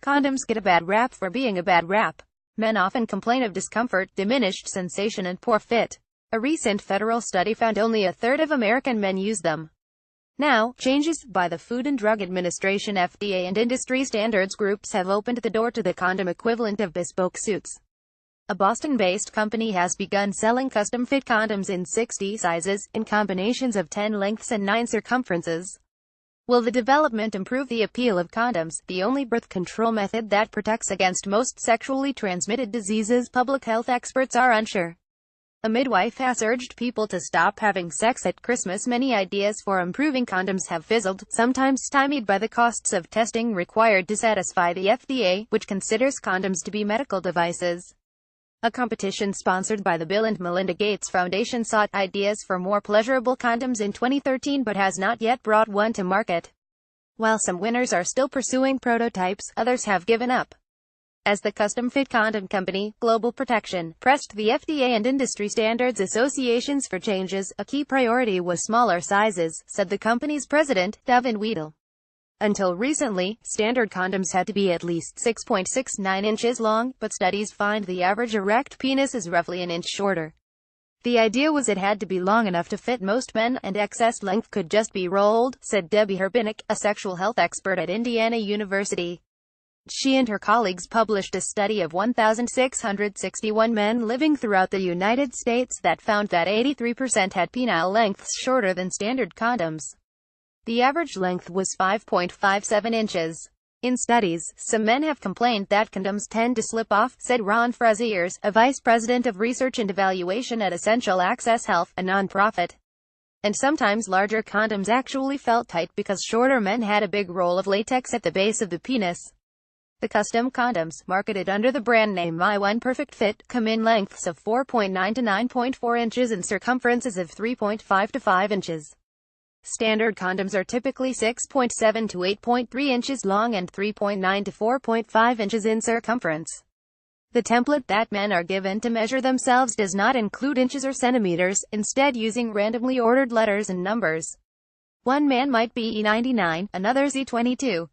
Condoms get a bad rap for being a bad rap. Men often complain of discomfort, diminished sensation and poor fit. A recent federal study found only a third of American men use them. Now, changes by the Food and Drug Administration (FDA) and industry standards groups have opened the door to the condom equivalent of bespoke suits. A Boston-based company has begun selling custom-fit condoms in 60 sizes, in combinations of 10 lengths and 9 circumferences. Will the development improve the appeal of condoms, the only birth control method that protects against most sexually transmitted diseases? Public health experts are unsure. A midwife has urged people to stop having sex at Christmas. Many ideas for improving condoms have fizzled, sometimes stymied by the costs of testing required to satisfy the FDA, which considers condoms to be medical devices. A competition sponsored by the Bill and Melinda Gates Foundation sought ideas for more pleasurable condoms in 2013 but has not yet brought one to market. While some winners are still pursuing prototypes, others have given up. As the custom-fit condom company, Global Protection, pressed the FDA and industry standards associations for changes, a key priority was smaller sizes, said the company's president, Devin Weedle. Until recently, standard condoms had to be at least 6.69 inches long, but studies find the average erect penis is roughly an inch shorter. The idea was it had to be long enough to fit most men, and excess length could just be rolled, said Debbie Herbinick, a sexual health expert at Indiana University. She and her colleagues published a study of 1,661 men living throughout the United States that found that 83% had penile lengths shorter than standard condoms. The average length was 5.57 inches. In studies, some men have complained that condoms tend to slip off, said Ron Fraziers, a vice president of research and evaluation at Essential Access Health, a nonprofit. And sometimes larger condoms actually felt tight because shorter men had a big roll of latex at the base of the penis. The custom condoms, marketed under the brand name My1 Perfect Fit, come in lengths of 4.9 to 9.4 inches and circumferences of 3.5 to 5 inches. Standard condoms are typically 6.7 to 8.3 inches long and 3.9 to 4.5 inches in circumference. The template that men are given to measure themselves does not include inches or centimeters, instead using randomly ordered letters and numbers. One man might be E99, another's E22.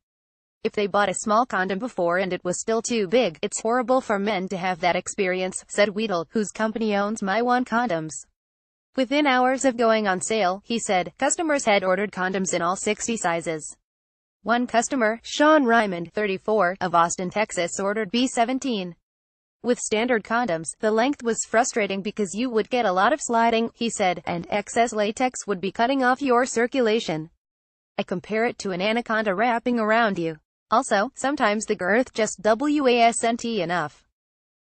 If they bought a small condom before and it was still too big, it's horrible for men to have that experience, said Weedle, whose company owns My1 Condoms. Within hours of going on sale, he said, customers had ordered condoms in all 60 sizes. One customer, Sean Ryman, 34, of Austin, Texas, ordered B17. With standard condoms, the length was frustrating because you would get a lot of sliding, he said, and excess latex would be cutting off your circulation. I compare it to an anaconda wrapping around you. Also, sometimes the girth just wasn't enough.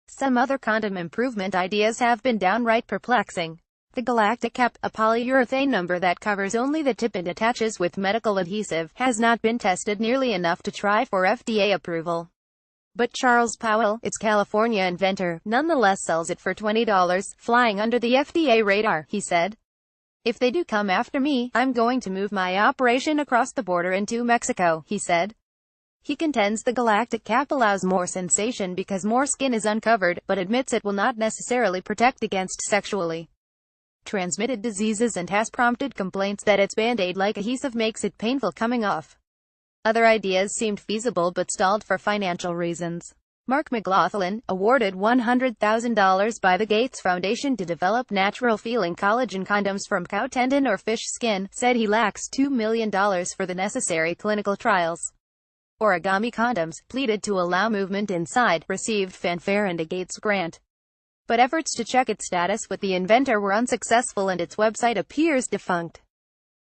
Some other condom improvement ideas have been downright perplexing. The galactic cap, a polyurethane number that covers only the tip and attaches with medical adhesive, has not been tested nearly enough to try for FDA approval. But Charles Powell, its California inventor, nonetheless sells it for $20, flying under the FDA radar, he said. If they do come after me, I'm going to move my operation across the border into Mexico, he said. He contends the galactic cap allows more sensation because more skin is uncovered, but admits it will not necessarily protect against sexually transmitted diseases and has prompted complaints that its band-aid-like adhesive makes it painful coming off. Other ideas seemed feasible but stalled for financial reasons. Mark McLaughlin, awarded $100,000 by the Gates Foundation to develop natural-feeling collagen condoms from cow tendon or fish skin, said he lacks $2 million for the necessary clinical trials. Origami Condoms, pleaded to allow movement inside, received fanfare and a Gates grant. But efforts to check its status with the inventor were unsuccessful and its website appears defunct.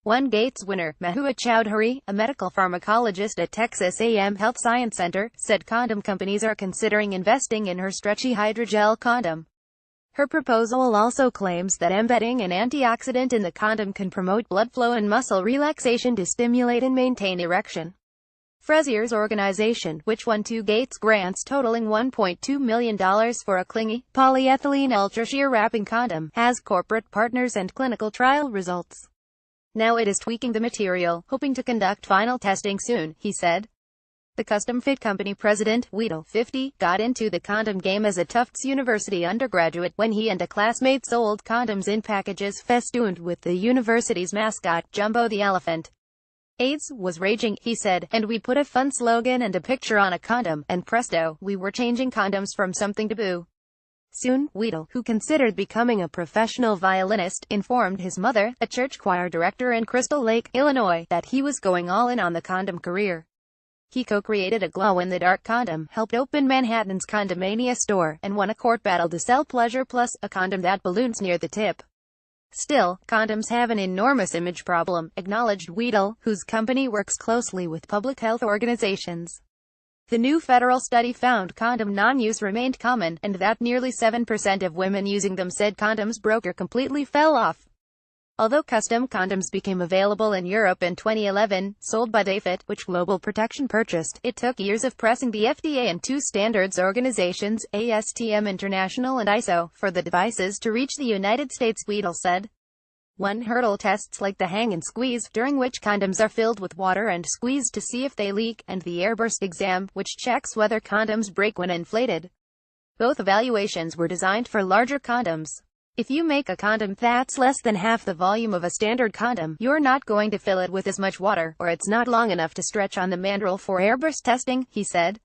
One Gates winner, Mahua Chowdhury, a medical pharmacologist at Texas A&M Health Science Center, said condom companies are considering investing in her stretchy hydrogel condom. Her proposal also claims that embedding an antioxidant in the condom can promote blood flow and muscle relaxation to stimulate and maintain erection. Frazier's organization, which won 2 Gates grants totaling $1.2 million for a clingy, polyethylene ultra-sheer wrapping condom, has corporate partners and clinical trial results. Now it is tweaking the material, hoping to conduct final testing soon, he said. The custom-fit company president, Weedle, 50, got into the condom game as a Tufts University undergraduate when he and a classmate sold condoms in packages festooned with the university's mascot, Jumbo the elephant. AIDS was raging, he said, and we put a fun slogan and a picture on a condom, and presto, we were changing condoms from something taboo. Soon, Weedle, who considered becoming a professional violinist, informed his mother, a church choir director in Crystal Lake, Illinois, that he was going all in on the condom career. He co-created a glow-in-the-dark condom, helped open Manhattan's Condomania store, and won a court battle to sell Pleasure Plus, a condom that balloons near the tip. Still, condoms have an enormous image problem, acknowledged Weedle, whose company works closely with public health organizations. The new federal study found condom non-use remained common, and that nearly 7% of women using them said condoms broke or completely fell off. Although custom condoms became available in Europe in 2011, sold by Dayfit, which Global Protection purchased, it took years of pressing the FDA and two standards organizations, ASTM International and ISO, for the devices to reach the United States, Weedle said. One hurdle tests like the hang and squeeze, during which condoms are filled with water and squeezed to see if they leak, and the airburst exam, which checks whether condoms break when inflated. Both evaluations were designed for larger condoms. If you make a condom that's less than half the volume of a standard condom, you're not going to fill it with as much water, or it's not long enough to stretch on the mandrel for airburst testing, he said.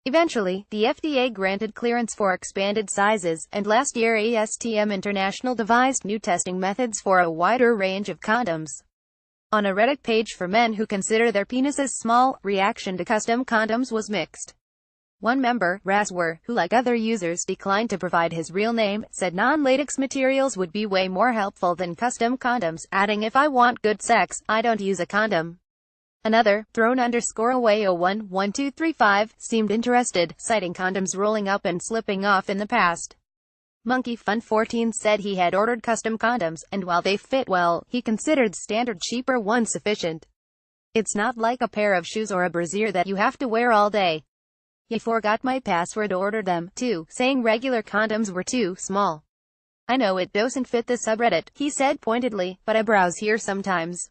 Eventually, the FDA granted clearance for expanded sizes, and last year ASTM International devised new testing methods for a wider range of condoms. On a Reddit page for men who consider their penises small, reaction to custom condoms was mixed. One member, Raswer, who like other users declined to provide his real name, said non-latex materials would be way more helpful than custom condoms, adding, if I want good sex, I don't use a condom. Another, Throne_away011235, seemed interested, citing condoms rolling up and slipping off in the past. Monkey Fun 14 said he had ordered custom condoms, and while they fit well, he considered standard cheaper ones sufficient. It's not like a pair of shoes or a brassiere that you have to wear all day. I forgot my password, ordered them, too, saying regular condoms were too small. I know it doesn't fit the subreddit, he said pointedly, but I browse here sometimes.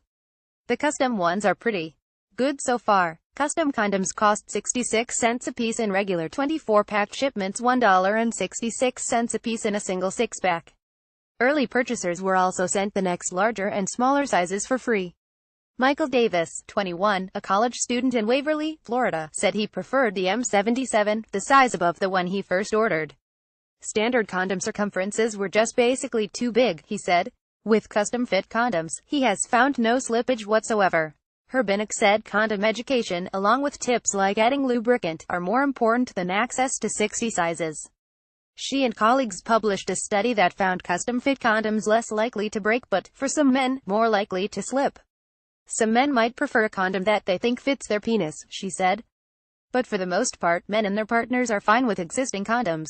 The custom ones are pretty good so far. Custom condoms cost 66 cents a piece in regular 24-pack shipments, $1.66 a piece in a single 6-pack. Early purchasers were also sent the next larger and smaller sizes for free. Michael Davis, 21, a college student in Waverly, Florida, said he preferred the M77, the size above the one he first ordered. Standard condom circumferences were just basically too big, he said. With custom-fit condoms, he has found no slippage whatsoever. Herbinik said condom education, along with tips like adding lubricant, are more important than access to 60 sizes. She and colleagues published a study that found custom-fit condoms less likely to break but, for some men, more likely to slip. Some men might prefer a condom that they think fits their penis, she said. But for the most part, men and their partners are fine with existing condoms.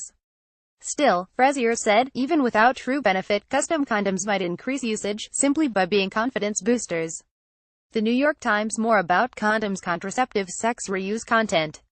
Still, Frazier said, even without true benefit, custom condoms might increase usage, simply by being confidence boosters. The New York Times. More about condoms, contraceptive, sex reuse content.